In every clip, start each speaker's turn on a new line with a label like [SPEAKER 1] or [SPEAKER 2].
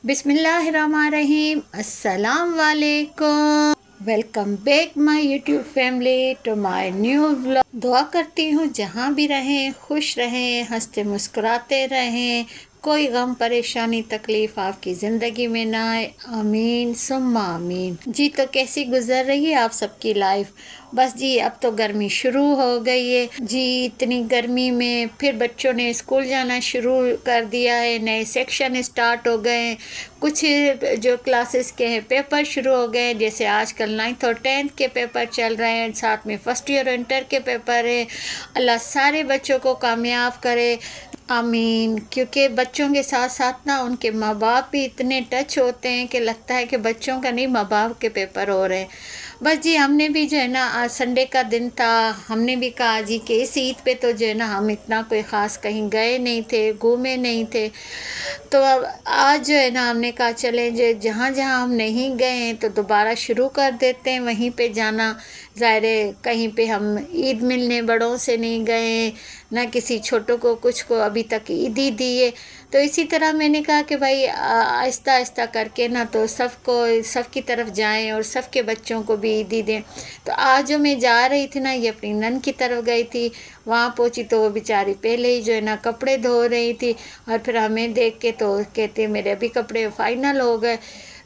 [SPEAKER 1] बिस्मिल्लाहिर्रहमानिर्रहीम। अस्सलाम वालेकुम। Welcome back my YouTube family to my new vlog. दुआ करती हूँ जहाँ भी रहें खुश रहें, हंसते मुस्कुराते रहें, कोई गम परेशानी तकलीफ़ आपकी ज़िंदगी में ना आए। आमीन सुम्मा आमीन। जी तो कैसी गुजर रही है आप सबकी लाइफ? बस जी अब तो गर्मी शुरू हो गई है जी। इतनी गर्मी में फिर बच्चों ने स्कूल जाना शुरू कर दिया है, नए सेक्शन स्टार्ट हो गए हैं, कुछ जो क्लासेस के हैं पेपर शुरू हो गए हैं, जैसे आजकल 9th और 10th के पेपर चल रहे हैं, साथ में फर्स्ट ईयर और इंटर के पेपर हैं। अल्लाह सारे बच्चों को कामयाब करे, आमीन। क्योंकि बच्चों के साथ साथ ना उनके माँ बाप भी इतने टच होते हैं कि लगता है कि बच्चों का नहीं माँ बाप के पेपर हो रहे हैं। बस जी हमने भी जो है ना, आज संडे का दिन था, हमने भी कहा जी कि इस ईद पे तो जो है ना हम इतना कोई ख़ास कहीं गए नहीं थे, घूमे नहीं थे, तो अब आज जो है ना हमने कहा चलें जो जहाँ जहाँ हम नहीं गए हैं तो दोबारा शुरू कर देते हैं वहीं पे जाना। ज़ाहिर है कहीं पे हम ईद मिलने बड़ों से नहीं गए, ना किसी छोटों को कुछ को अभी तक ईद ही दी है, तो इसी तरह मैंने कहा कि भाई आहिस्ता आहिस्ता करके ना तो सबकी तरफ जाएं और सबके बच्चों को भी ईद ही दें। तो आज जो मैं जा रही थी ना, ये अपनी नन की तरफ गई थी, वहाँ पहुँची तो वो बेचारी पहले ही जो है ना कपड़े धो रही थी, और फिर हमें देख के तो कहते मेरे अभी कपड़े फाइनल हो गए।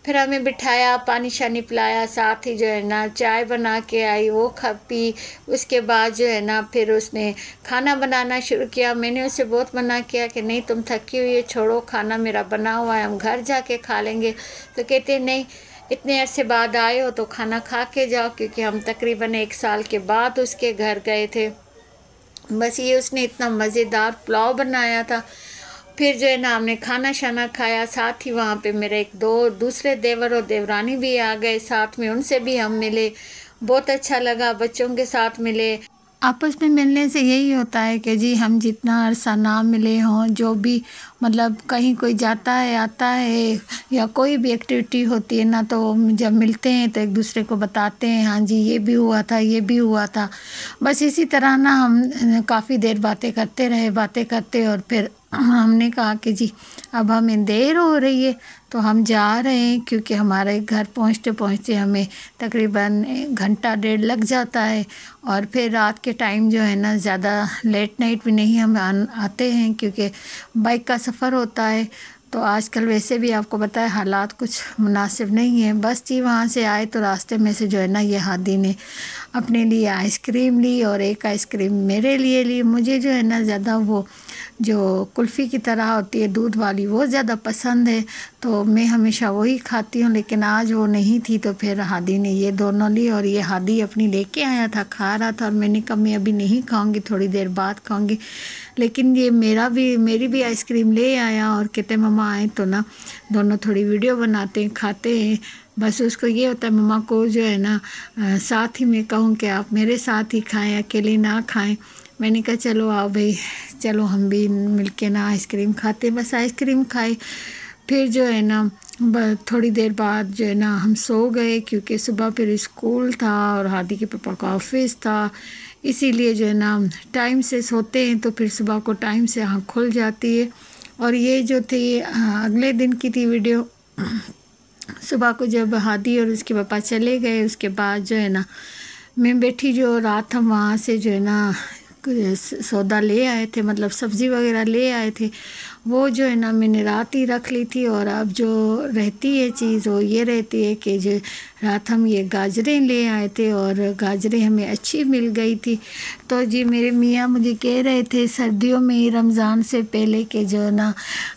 [SPEAKER 1] फिर हमें बिठाया, पानी शानी पिलाया, साथ ही जो है ना चाय बना के आई, वो खा पी। उसके बाद जो है ना फिर उसने खाना बनाना शुरू किया। मैंने उसे बहुत मना किया कि नहीं तुम थकी हुई है, छोड़ो, खाना मेरा बना हुआ है, हम घर जाके खा लेंगे। तो कहते नहीं, इतने अरसे बाद आए हो तो खाना खा के जाओ, क्योंकि हम तकरीबन 1 साल के बाद उसके घर गए थे। बस ये उसने इतना मज़ेदार पुलाव बनाया था। फिर जो है ना हमने खाना शाना खाया, साथ ही वहाँ पे मेरे एक दो दूसरे देवर और देवरानी भी आ गए, साथ में उनसे भी हम मिले, बहुत अच्छा लगा, बच्चों के साथ मिले। आपस में मिलने से यही होता है कि जी हम जितना अरसा ना मिले हों, जो भी मतलब कहीं कोई जाता है आता है या कोई भी एक्टिविटी होती है ना, तो जब मिलते हैं तो एक दूसरे को बताते हैं हाँ जी ये भी हुआ था, ये भी हुआ था। बस इसी तरह ना हम काफ़ी देर बातें करते रहे, बातें करते, और फिर हमने कहा कि जी अब हमें देर हो रही है तो हम जा रहे हैं, क्योंकि हमारे घर पहुंचते पहुंचते हमें तकरीबन 1-1.5 लग जाता है, और फिर रात के टाइम जो है ना ज़्यादा लेट नाइट भी नहीं हम आते हैं, क्योंकि बाइक का सफ़र होता है। तो आजकल वैसे भी आपको पता है हालात कुछ मुनासिब नहीं है। बस जी वहाँ से आए तो रास्ते में से जो है ना ये हादी ने अपने लिए आइसक्रीम ली और एक आइसक्रीम मेरे लिए ली। मुझे जो है ना ज़्यादा वो जो कुल्फ़ी की तरह होती है दूध वाली वो ज़्यादा पसंद है, तो मैं हमेशा वही खाती हूँ, लेकिन आज वो नहीं थी तो फिर हादी ने ये दोनों ली, और ये हादी अपनी लेके आया था, खा रहा था, और मैंने कहा मैं अभी नहीं खाऊंगी, थोड़ी देर बाद खाऊंगी। लेकिन ये मेरी भी आइसक्रीम ले आया और कहते मम्मा आए तो ना दोनों थोड़ी वीडियो बनाते हैं, खाते हैं। बस उसको ये होता है मम्मा को जो है ना साथ ही मैं कहूँ कि आप मेरे साथ ही खाएं, अकेले ना खाएं। मैंने कहा चलो आओ भाई, चलो हम भी मिलके ना आइसक्रीम खाते। बस आइसक्रीम खाई, फिर जो है ना थोड़ी देर बाद जो है ना हम सो गए, क्योंकि सुबह फिर स्कूल था और हादी के पापा का ऑफिस था, इसीलिए जो है ना टाइम से सोते हैं तो फिर सुबह को टाइम से आँख खुल जाती है। और ये जो थी अगले दिन की थी वीडियो। सुबह को जब हादी और उसके पापा चले गए, उसके बाद जो है ना मैं बैठी, जो रात हम वहाँ से जो है ना सौदा ले आए थे, मतलब सब्ज़ी वगैरह ले आए थे, वो जो है ना मैंने रात ही रख ली थी। और अब जो रहती है चीज़ वो ये रहती है कि जो रात हम ये गाजरें ले आए थे और गाजरें हमें अच्छी मिल गई थी। तो जी मेरे मियाँ मुझे कह रहे थे सर्दियों में ही रमज़ान से पहले कि जो ना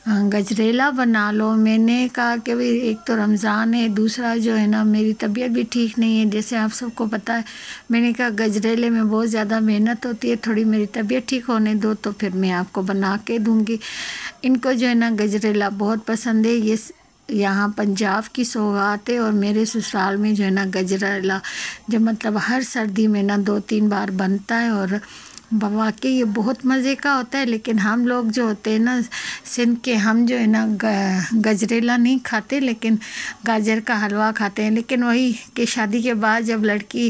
[SPEAKER 1] गजरेला बना लो। मैंने कहा कि भाई एक तो रमज़ान है, दूसरा जो है ना मेरी तबीयत भी ठीक नहीं है, जैसे आप सबको पता है। मैंने कहा गजरेले में बहुत ज़्यादा मेहनत होती है, थोड़ी मेरी तबीयत ठीक होने दो तो फिर मैं आपको बना के दूँगी। इनको जो है ना गजरेला बहुत पसंद है, ये यहाँ पंजाब की सौगात है, और मेरे ससुराल में जो है ना गजरेला जब मतलब हर सर्दी में ना 2-3 बार बनता है, और वाकई ये बहुत मज़े का होता है। लेकिन हम लोग जो होते हैं ना सिंध के, हम जो है ना गजरेला नहीं खाते, लेकिन गाजर का हलवा खाते हैं। लेकिन वही कि शादी के बाद जब लड़की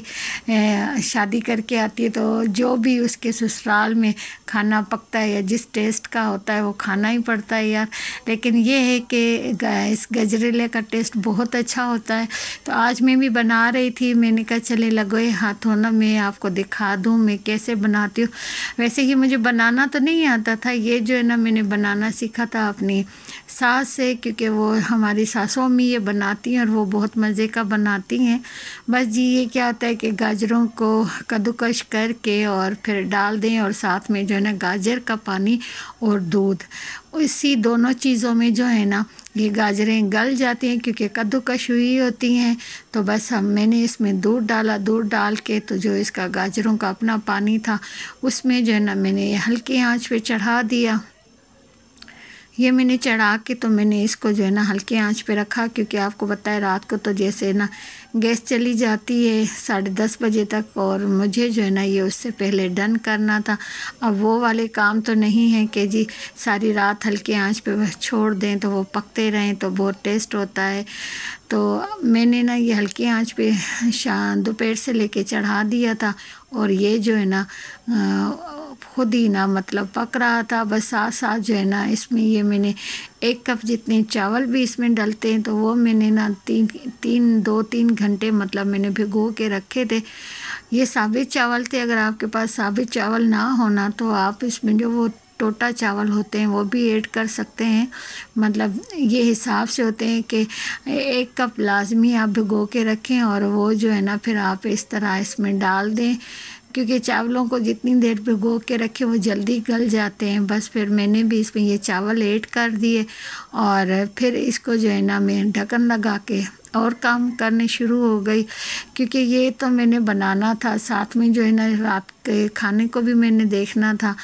[SPEAKER 1] शादी करके आती है तो जो भी उसके ससुराल में खाना पकता है या जिस टेस्ट का होता है वो खाना ही पड़ता है यार। लेकिन ये है कि इस गजरेले का टेस्ट बहुत अच्छा होता है। तो आज मैं भी बना रही थी, मैंने कहा चले लगोए हाथों ना मैं आपको दिखा दूँ मैं कैसे बनाती हूँ। वैसे ही मुझे बनाना तो नहीं आता था, ये जो है ना मैंने बनाना सीखा था अपनी सास से, क्योंकि वो हमारी सासों में ये बनाती हैं और वो बहुत मज़े का बनाती हैं। बस जी ये क्या होता है कि गाजरों को कद्दूकस करके और फिर डाल दें और साथ में जो है ना गाजर का पानी और दूध, इसी दोनों चीज़ों में जो है ना ये गाजरें गल जाती हैं क्योंकि कद्दूकस हुई होती हैं। तो बस मैंने इसमें दूध डाला, दूध डाल के तो जो इसका गाजरों का अपना पानी था उसमें जो है ना मैंने हल्की आंच पे चढ़ा दिया। ये मैंने चढ़ा के तो मैंने इसको जो है ना हल्के आंच पे रखा, क्योंकि आपको पता है रात को तो जैसे ना गैस चली जाती है 10:30 बजे तक, और मुझे जो है ना ये उससे पहले डन करना था। अब वो वाले काम तो नहीं है कि जी सारी रात हल्के आंच पे बस छोड़ दें तो वो पकते रहें तो बहुत टेस्ट होता है। तो मैंने ना ये हल्की आंच पे दोपहर से लेके चढ़ा दिया था और ये जो है ना खुद ही ना मतलब पक रहा था। बस साथ साथ जो है ना इसमें ये मैंने 1 कप जितने चावल भी इसमें डलते हैं तो वो मैंने ना 2-3 घंटे मतलब मैंने भिगो के रखे थे। ये साबित चावल थे, अगर आपके पास साबित चावल ना होना तो आप इसमें जो वो टोटा चावल होते हैं वो भी ऐड कर सकते हैं। मतलब ये हिसाब से होते हैं कि 1 कप लाजमी आप भिगो के रखें और वो जो है ना फिर आप इस तरह इसमें डाल दें, क्योंकि चावलों को जितनी देर भिगो के रखें वो जल्दी गल जाते हैं। बस फिर मैंने भी इसमें ये चावल ऐड कर दिए और फिर इसको जो है ना मैं ढक्कन लगा के और काम करने शुरू हो गई, क्योंकि ये तो मैंने बनाना था, साथ में जो है ना रात के खाने को भी मैंने देखना था।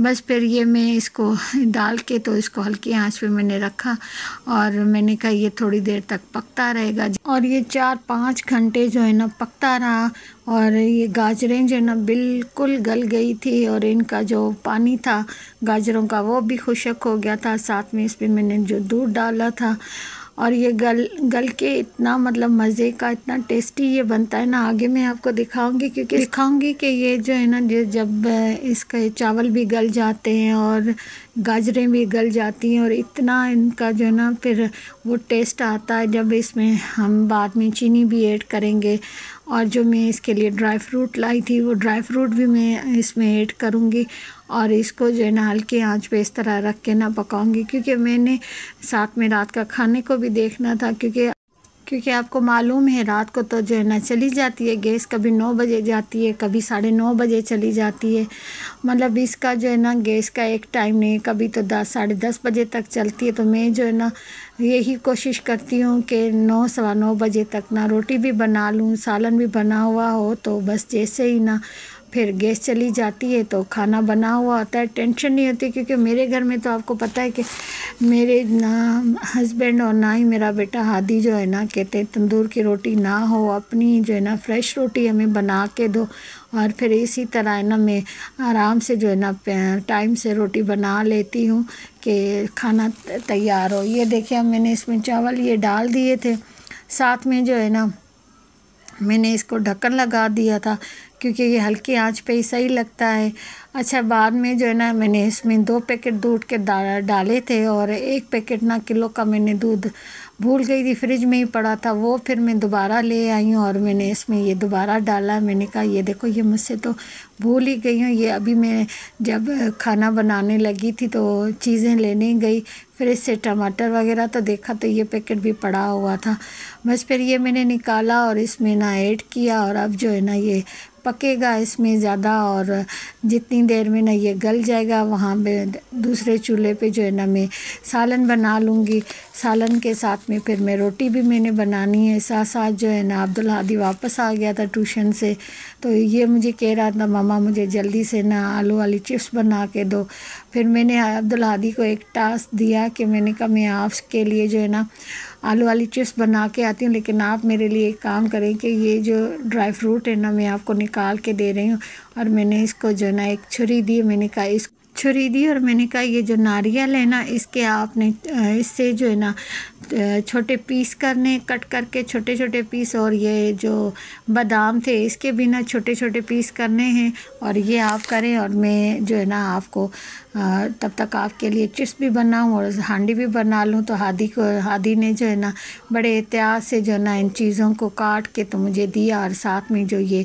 [SPEAKER 1] बस फिर ये मैं इसको डाल के तो इसको हल्की आंच पे मैंने रखा और मैंने कहा ये थोड़ी देर तक पकता रहेगा। और ये 4-5 घंटे जो है ना पकता रहा और ये गाजरें जो है ना बिल्कुल गल गई थी और इनका जो पानी था गाजरों का वो भी खुश्क हो गया था। साथ में इस पर मैंने जो दूध डाला था और ये गल के इतना मतलब मज़े का, इतना टेस्टी ये बनता है ना। आगे मैं आपको दिखाऊंगी, क्योंकि दिखाऊंगी कि ये जो है ना जब इसका चावल भी गल जाते हैं और गाजरें भी गल जाती हैं और इतना इनका जो है ना फिर वो टेस्ट आता है जब इसमें हम बाद में चीनी भी ऐड करेंगे। और जो मैं इसके लिए ड्राई फ्रूट लाई थी वो ड्राई फ्रूट भी मैं इसमें ऐड करूँगी और इसको जो है ना हल्के आंच पे इस तरह रख के ना पकाऊंगी, क्योंकि मैंने साथ में रात का खाने को भी देखना था। क्योंकि आपको मालूम है रात को तो जो है ना चली जाती है गैस, कभी 9 बजे जाती है, कभी 9:30 बजे चली जाती है। मतलब इसका जो है ना गैस का एक टाइम नहीं, कभी तो 10-10:30 बजे तक चलती है। तो मैं जो है ना यही कोशिश करती हूँ कि 9-9:15 बजे तक ना रोटी भी बना लूँ, सालन भी बना हुआ हो, तो बस जैसे ही ना फिर गैस चली जाती है तो खाना बना हुआ होता है, टेंशन नहीं होती। क्योंकि मेरे घर में तो आपको पता है कि मेरे ना हस्बैंड और ना ही मेरा बेटा हादी जो है ना कहते हैं तंदूर की रोटी ना हो, अपनी जो है ना फ्रेश रोटी हमें बना के दो। और फिर इसी तरह है ना मैं आराम से जो है ना टाइम से रोटी बना लेती हूँ कि खाना तैयार हो। ये देखिए मैंने इसमें चावल ये डाल दिए थे, साथ में जो है ना मैंने इसको ढक्कन लगा दिया था क्योंकि ये हल्की आंच पे ही सही लगता है। अच्छा, बाद में जो है ना मैंने इसमें 2 पैकेट दूध के डाले थे और 1 पैकेट ना किलो का मैंने दूध भूल गई थी, फ्रिज में ही पड़ा था, वो फिर मैं दोबारा ले आई हूँ और मैंने इसमें ये दोबारा डाला। मैंने कहा ये देखो ये मुझसे तो भूल ही गई हूँ। ये अभी मैं जब खाना बनाने लगी थी तो चीज़ें लेने गई, फ्रिज से टमाटर वगैरह तो देखा तो ये पैकेट भी पड़ा हुआ था। बस फिर ये मैंने निकाला और इसमें ना ऐड किया और अब जो है ना ये पकेगा इसमें ज़्यादा और जितनी देर में ना ये गल जाएगा वहाँ पे दूसरे चूल्हे पे जो है ना मैं सालन बना लूँगी। सालन के साथ में फिर मैं रोटी भी मैंने बनानी है। साथ साथ जो है ना अब्दुल हादी वापस आ गया था ट्यूशन से, तो ये मुझे कह रहा था मामा मुझे जल्दी से ना आलू वाली चिप्स बना के दो। फिर मैंने अब्दुल हादी को एक टास्क दिया कि मैंने कहा मैं आपके लिए जो है ना आलू वाली चिप्स बना के आती हूँ, लेकिन आप मेरे लिए एक काम करें कि ये जो ड्राई फ्रूट है ना मैं आपको निकाल के दे रही हूँ और मैंने इसको जो है ना एक छुरी दी। मैंने कहा इस छुरी दी और मैंने कहा ये जो नारियल है ना इसके आपने इससे जो है ना छोटे पीस करने, कट करके छोटे छोटे पीस, और ये जो बादाम थे इसके भी ना छोटे छोटे पीस करने हैं और ये आप करें। और मैं जो है ना आपको तब तक आपके लिए चिप्स भी बनाऊं और हांडी भी बना लूं। तो हादी ने जो है ना बड़े एहतियात से जो है ना इन चीज़ों को काट के तो मुझे दिया। और साथ में जो ये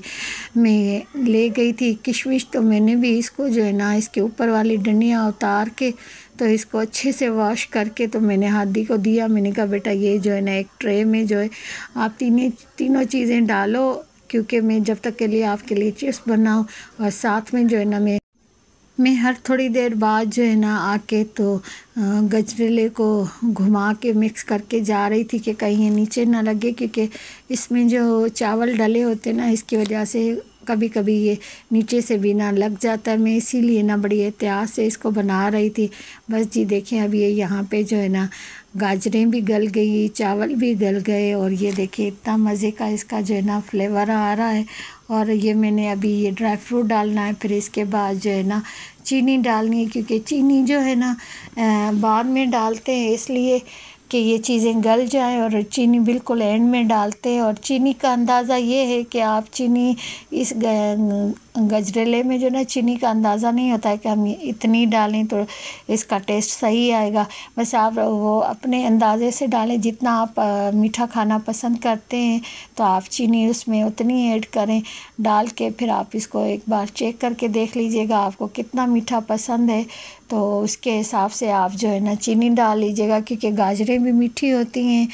[SPEAKER 1] मैं ले गई थी किशमिश, तो मैंने भी इसको जो है ना इसके ऊपर वाली डंडियाँ उतार के तो इसको अच्छे से वॉश करके तो मैंने हादी को दिया। मैंने कहा बेटा ये जो है ना एक ट्रे में जो है आप तीनों चीज़ें डालो, क्योंकि मैं जब तक के लिए आपके लिए चिप्स बनाऊं। और साथ में जो है ना मैं हर थोड़ी देर बाद जो है ना आके तो गजरेले को घुमा के मिक्स करके जा रही थी कि कहीं ये नीचे ना लगे, क्योंकि इसमें जो चावल डले होते ना इसकी वजह से कभी कभी ये नीचे से भी ना लग जाता है। मैं इसीलिए ना बड़ी एहतियात से इसको बना रही थी। बस जी देखें अब ये यहाँ पे जो है ना गाजरें भी गल गई, चावल भी गल गए, और ये देखिए इतना मज़े का इसका जो है ना फ्लेवर आ रहा है। और ये मैंने अभी ये ड्राई फ्रूट डालना है, फिर इसके बाद जो है ना चीनी डालनी है, क्योंकि चीनी जो है ना बाद में डालते हैं इसलिए कि ये चीज़ें गल जाएं, और चीनी बिल्कुल एंड में डालते हैं। और चीनी का अंदाज़ा ये है कि आप चीनी इस गजरेले में जो ना चीनी का अंदाज़ा नहीं होता है कि हम इतनी डालें तो इसका टेस्ट सही आएगा। बस आप वो अपने अंदाज़े से डालें, जितना आप मीठा खाना पसंद करते हैं तो आप चीनी उसमें उतनी ऐड करें। डाल के फिर आप इसको एक बार चेक करके देख लीजिएगा आपको कितना मीठा पसंद है, तो उसके हिसाब से आप जो है ना चीनी डाल लीजिएगा, क्योंकि गाजरें भी मीठी होती हैं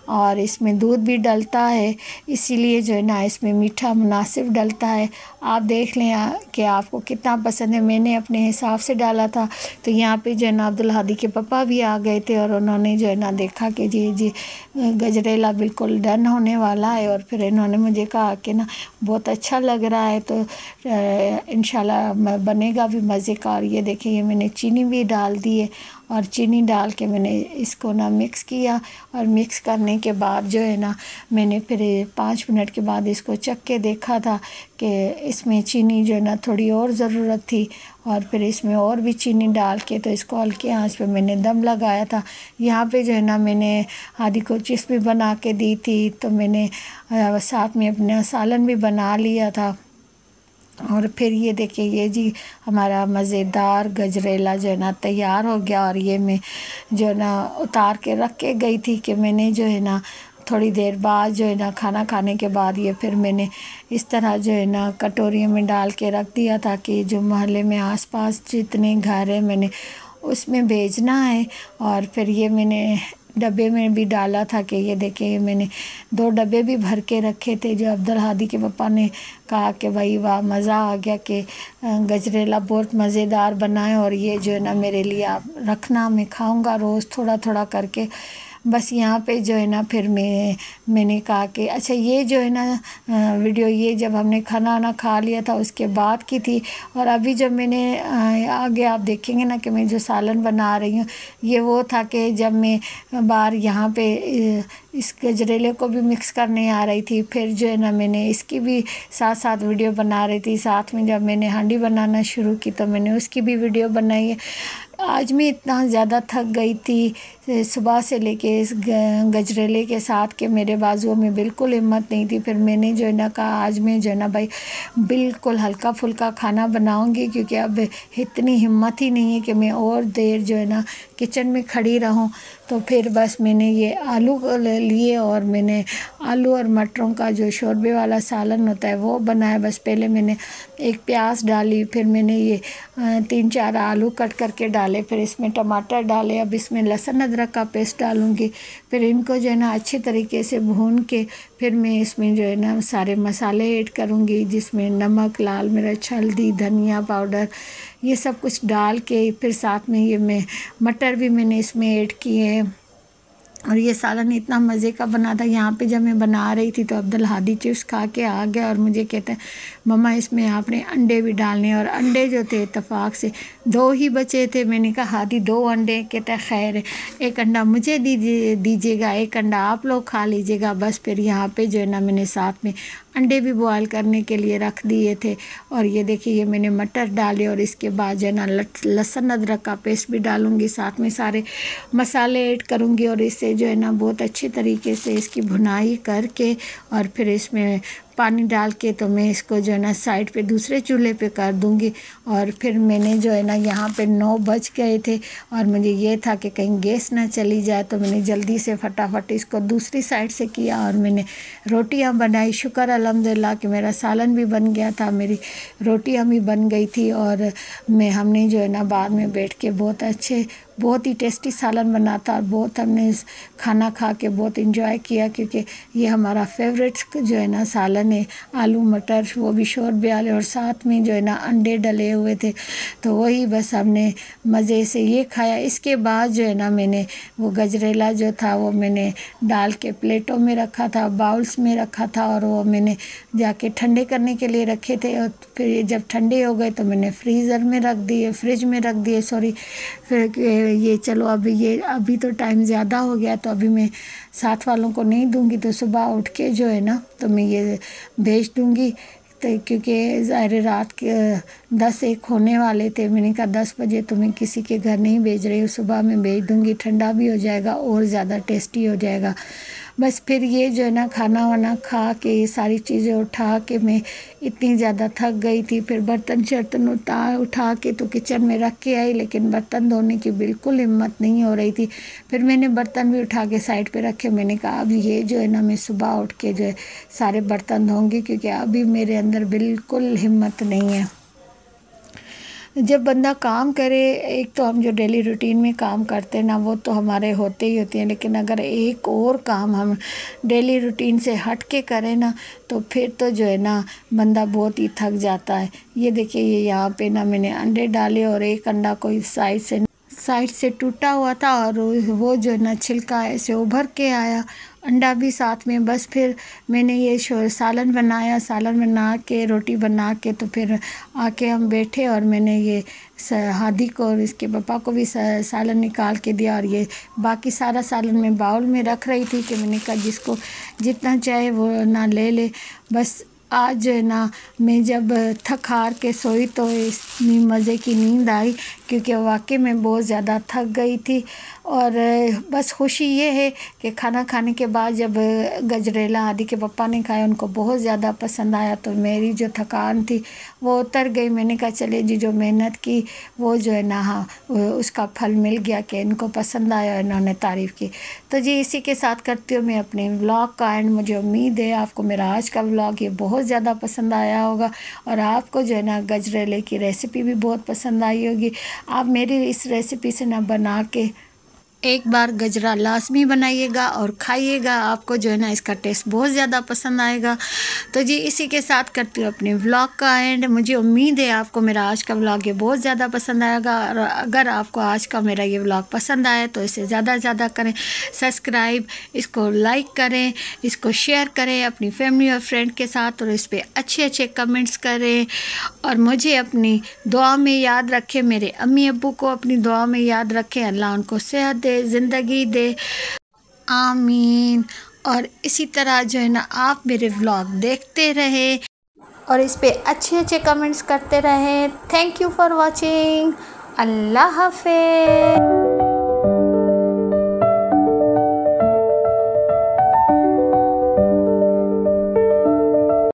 [SPEAKER 1] और इसमें दूध भी डलता है, इसीलिए जो है ना इसमें मीठा मुनासिब डलता है। आप देख लें कि आपको कितना पसंद है। मैंने अपने हिसाब से डाला था। तो यहाँ पे जो है ना अब्दुल हादी के पापा भी आ गए थे और उन्होंने जो है ना देखा कि जी गजरेला बिल्कुल डन होने वाला है, और फिर इन्होंने मुझे कहा कि ना बहुत अच्छा लग रहा है, तो इंशाल्लाह बनेगा भी मज़े का। और ये देखिए ये मैंने चीनी भी डाल दी है, और चीनी डाल के मैंने इसको ना मिक्स किया, और मिक्स करने के बाद जो है ना मैंने फिर 5 मिनट के बाद इसको चख के देखा था कि इसमें चीनी जो है ना थोड़ी और ज़रूरत थी, और फिर इसमें और भी चीनी डाल के तो इसको हल्के आंच पे मैंने दम लगाया था। यहाँ पे जो है ना मैंने हादी को चिप्स भी बना के दी थी, तो मैंने साथ में अपना सालन भी बना लिया था। और फिर ये देखिए ये जी हमारा मज़ेदार गजरेला जो है ना तैयार हो गया। और ये मैं जो है ना उतार के रख के गई थी कि मैंने जो है ना थोड़ी देर बाद जो है ना खाना खाने के बाद ये फिर मैंने इस तरह जो है ना कटोरियों में डाल के रख दिया, ताकि जो मोहल्ले में आसपास जितने घर हैं मैंने उसमें भेजना है। और फिर ये मैंने डब्बे में भी डाला था कि ये देखिए मैंने 2 डब्बे भी भर के रखे थे, जो अब्दुल हादी के पापा ने कहा कि भाई वाह मज़ा आ गया कि गजरेला बहुत मज़ेदार बना है, और ये जो है ना मेरे लिए आप रखना, मैं खाऊंगा रोज़ थोड़ा थोड़ा करके। बस यहाँ पे जो है ना फिर मैंने कहा कि अच्छा ये जो है ना वीडियो ये जब हमने खाना वाना खा लिया था उसके बाद की थी। और अभी जब मैंने आगे आप देखेंगे ना कि मैं जो सालन बना रही हूँ ये वो था कि जब मैं बाहर यहाँ पे इस गजरेले को भी मिक्स करने आ रही थी, फिर जो है ना मैंने इसकी भी साथ साथ वीडियो बना रही थी। साथ में जब मैंने हांडी बनाना शुरू की तो मैंने उसकी भी वीडियो बनाई है। आज मैं इतना ज़्यादा थक गई थी सुबह से लेके इस गजरेले के साथ कि मेरे बाजुओं में बिल्कुल हिम्मत नहीं थी। फिर मैंने जो है ना कहा आज मैं जो है ना भाई बिल्कुल हल्का फुल्का खाना बनाऊंगी, क्योंकि अब इतनी हिम्मत ही नहीं है कि मैं और देर जो है ना किचन में खड़ी रहूं। तो फिर बस मैंने ये आलू लिए और मैंने आलू और मटरों का जो शोरबे वाला सालन होता है वो बनाया। बस पहले मैंने एक प्याज डाली, फिर मैंने ये 3-4 आलू कट करके डाले, फिर इसमें टमाटर डाले। अब इसमें लहसुन अदरक का पेस्ट डालूँगी। फिर इनको जो है ना अच्छे तरीके से भून के फिर मैं इसमें जो है ना सारे मसाले ऐड करूँगी, जिसमें नमक, लाल मिर्च, हल्दी, धनिया पाउडर, ये सब कुछ डाल के फिर साथ में ये मैं मटर भी मैंने इसमें ऐड किए। और ये सालन इतना मज़े का बना था। यहाँ पे जब मैं बना रही थी तो अब्दुल हादी चिप्स खा के आ गया और मुझे कहते हैं मम्मा इसमें आपने अंडे भी डालने। और अंडे जो थे इत्तेफाक से 2 ही बचे थे। मैंने कहा हादी 2 अंडे, कहते हैं खैर है, 1 अंडा मुझे दीजिएगा, 1 अंडा आप लोग खा लीजिएगा। बस फिर यहाँ पे जो है ना मैंने साथ में अंडे भी बॉयल करने के लिए रख दिए थे। और ये देखिए ये मैंने मटर डाले और इसके बाद जो है ना लहसुन अदरक का पेस्ट भी डालूँगी, साथ में सारे मसाले ऐड करूँगी और इसे जो है ना बहुत अच्छे तरीके से इसकी भुनाई करके और फिर इसमें पानी डाल के तो मैं इसको जो है ना साइड पे दूसरे चूल्हे पे कर दूँगी। और फिर मैंने जो है ना यहाँ पे 9 बज गए थे और मुझे ये था कि कहीं गैस ना चली जाए, तो मैंने जल्दी से फटाफट इसको दूसरी साइड से किया और मैंने रोटियाँ बनाई। शुक्र अल्हम्दुलिल्लाह कि मेरा सालन भी बन गया था, मेरी रोटियाँ भी बन गई थी और हमने जो है ना बाद में बैठ के बहुत ही टेस्टी सालन बना था और बहुत हमने खाना खा के बहुत इंजॉय किया, क्योंकि ये हमारा फेवरेट जो है ना सालन है। आलू मटर वो भी शोरबे वाले और साथ में जो है ना अंडे डले हुए थे, तो वही बस हमने मज़े से ये खाया। इसके बाद जो है ना मैंने वो गजरेला जो था वो मैंने डाल के प्लेटों में रखा था, बाउल्स में रखा था और वो मैंने जाके ठंडे करने के लिए रखे थे। और फिर जब ठंडे हो गए तो मैंने फ्रीज़ में रख दिए सॉरी। फिर ये चलो अभी तो टाइम ज़्यादा हो गया, तो अभी मैं साथ वालों को नहीं दूंगी, तो सुबह उठ के जो है ना तो मैं ये भेज दूंगी। तो क्योंकि ज़ाहिर रात के 10-1 होने वाले थे, मैंने कहा 10 बजे तो मैं किसी के घर नहीं भेज रही हूँ, सुबह मैं भेज दूंगी, ठंडा भी हो जाएगा और ज़्यादा टेस्टी हो जाएगा। बस फिर ये जो है ना खाना वाना खा के ये सारी चीज़ें उठा के मैं इतनी ज़्यादा थक गई थी। फिर बर्तन शर्तन उठा के तो किचन में रख के आई, लेकिन बर्तन धोने की बिल्कुल हिम्मत नहीं हो रही थी। फिर मैंने बर्तन भी उठा के साइड पे रखे। मैंने कहा अब ये जो है ना मैं सुबह उठ के जो है सारे बर्तन धोऊंगी, क्योंकि अभी मेरे अंदर बिल्कुल हिम्मत नहीं है। जब बंदा काम करे, एक तो हम जो डेली रूटीन में काम करते हैं ना वो तो हमारे होते ही होते हैं, लेकिन अगर एक और काम हम डेली रूटीन से हट के करें ना तो फिर तो जो है ना बंदा बहुत ही थक जाता है। ये देखिए ये यहाँ पे ना मैंने अंडे डाले और एक अंडा कोई साइड से टूटा हुआ था और वो जो है ना छिलका ऐसे उभर के आया, अंडा भी साथ में। बस फिर मैंने ये सालन बना के रोटी बना के तो फिर आके हम बैठे और मैंने ये हादी को और इसके पापा को भी सालन निकाल के दिया और ये बाकी सारा सालन मैं बाउल में रख रही थी कि मैंने कहा जिसको जितना चाहे वो ना ले ले। बस आज जो है ना मैं जब थक हार के सोई तो इतनी मज़े की नींद आई, क्योंकि वाकई में बहुत ज़्यादा थक गई थी। और बस खुशी ये है कि खाना खाने के बाद जब गजरेला आदि के पापा ने खाया उनको बहुत ज़्यादा पसंद आया, तो मेरी जो थकान थी वो उतर गई। मैंने कहा चले जी जो मेहनत की वो जो है ना हाँ उसका फल मिल गया कि इनको पसंद आया, इन्होंने तारीफ़ की। तो जी इसी के साथ करती हूँ मैं अपने व्लॉग का एंड। मुझे उम्मीद है आपको मेरा आज का व्लॉग ये बहुत ज़्यादा पसंद आया होगा और आपको जो है ना गजरेले की रेसिपी भी बहुत पसंद आई होगी। आप मेरी इस रेसिपी से ना बना के एक बार गजरा लाजमी बनाइएगा और खाइएगा, आपको जो है ना इसका टेस्ट बहुत ज़्यादा पसंद आएगा। तो जी इसी के साथ करती हूँ अपने व्लॉग का एंड। मुझे उम्मीद है आपको मेरा आज का व्लॉग ये बहुत ज़्यादा पसंद आएगा और अगर आपको आज का मेरा ये व्लॉग पसंद आए तो इसे ज़्यादा से ज़्यादा करें सब्सक्राइब, इसको लाइक करें, इसको शेयर करें अपनी फैमिली और फ्रेंड के साथ और इस पर अच्छे कमेंट्स करें और मुझे अपनी दुआ में याद रखें। मेरे अम्मी अब्बू को अपनी दुआ में याद रखें, अल्लाह उनको सेहत दे, ज़िंदगी दे, आमीन। और इसी तरह जो है ना आप मेरे व्लॉग देखते रहे और इस पे अच्छे कमेंट्स करते रहें। Thank you for watching. अल्लाह हाफ़िज़।